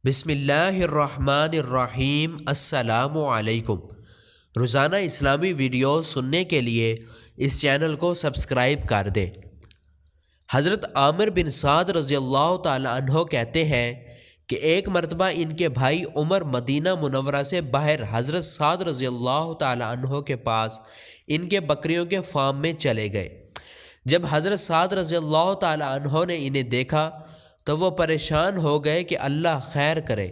بسم اللہ الرحمن الرحیم۔ السلام علیکم۔ روزانہ اسلامی ویڈیوز سننے کے لیے اس چینل کو سبسکرائب کر دیں۔ حضرت عامر بن سعد رضی اللہ تعالی عنہ کہتے ہیں کہ ایک مرتبہ ان کے بھائی عمر مدینہ منورہ سے باہر حضرت سعد رضی اللہ تعالی عنہ کے پاس ان کے بکریوں کے فارم میں چلے گئے۔ جب حضرت سعد رضی اللہ تعالی عنہ نے انہیں دیکھا تو وہ پریشان ہو گئے کہ اللہ خیر کرے،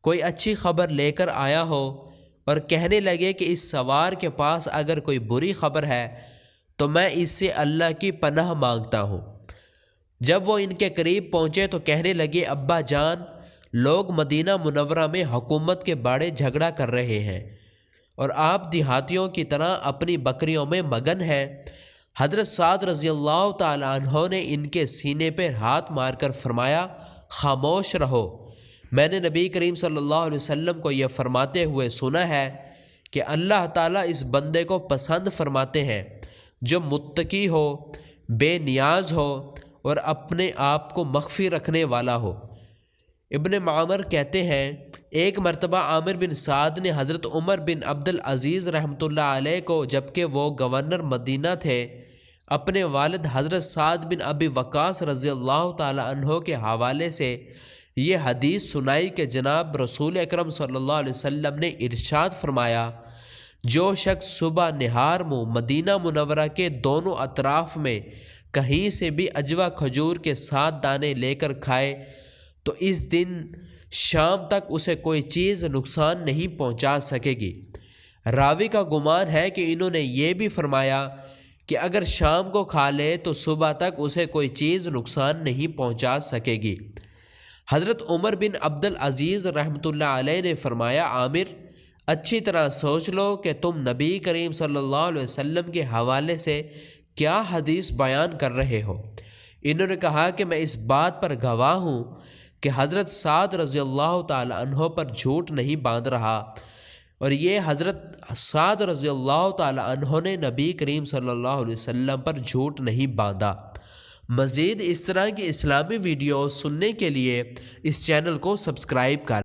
کوئی اچھی خبر لے کر آیا ہو، اور کہنے لگے کہ اس سوار کے پاس اگر کوئی بری خبر ہے تو میں اس سے اللہ کی پناہ مانگتا ہوں۔ جب وہ ان کے قریب پہنچے تو کہنے لگے، ابا جان، لوگ مدینہ منورہ میں حکومت کے باڑے جھگڑا کر رہے ہیں اور آپ دیہاتیوں کی طرح اپنی بکریوں میں مگن ہیں۔ حضرت سعد رضی اللہ تعالی عنہ نے ان کے سینے پہ ہاتھ مار کر فرمایا، خاموش رہو، میں نے نبی کریم صلی اللہ علیہ وسلم کو یہ فرماتے ہوئے سنا ہے کہ اللہ تعالیٰ اس بندے کو پسند فرماتے ہیں جو متقی ہو، بے نیاز ہو اور اپنے آپ کو مخفی رکھنے والا ہو۔ ابن معمر کہتے ہیں، ایک مرتبہ عامر بن سعد نے حضرت عمر بن عبدالعزیز رحمۃ اللہ علیہ کو، جبکہ وہ گورنر مدینہ تھے، اپنے والد حضرت سعد بن ابی وقاص رضی اللہ تعالی عنہ کے حوالے سے یہ حدیث سنائی کہ جناب رسول اکرم صلی اللہ علیہ وسلم نے ارشاد فرمایا، جو شخص صبح نہار مدینہ منورہ کے دونوں اطراف میں کہیں سے بھی اجوا کھجور کے 7 دانے لے کر کھائے تو اس دن شام تک اسے کوئی چیز نقصان نہیں پہنچا سکے گی۔ راوی کا گمان ہے کہ انہوں نے یہ بھی فرمایا کہ اگر شام کو کھا لے تو صبح تک اسے کوئی چیز نقصان نہیں پہنچا سکے گی۔ حضرت عمر بن عبدالعزیز رحمۃ اللہ علیہ نے فرمایا، عامر، اچھی طرح سوچ لو کہ تم نبی کریم صلی اللہ علیہ وسلم کے حوالے سے کیا حدیث بیان کر رہے ہو۔ انہوں نے کہا کہ میں اس بات پر گواہ ہوں کہ حضرت سعد رضی اللہ تعالی عنہ پر جھوٹ نہیں باندھ رہا، اور یہ حضرت سعد رضی اللہ تعالی عنہ نے نبی کریم صلی اللہ علیہ وسلم پر جھوٹ نہیں باندھا۔ مزید اس طرح کی اسلامی ویڈیوز سننے کے لیے اس چینل کو سبسکرائب کر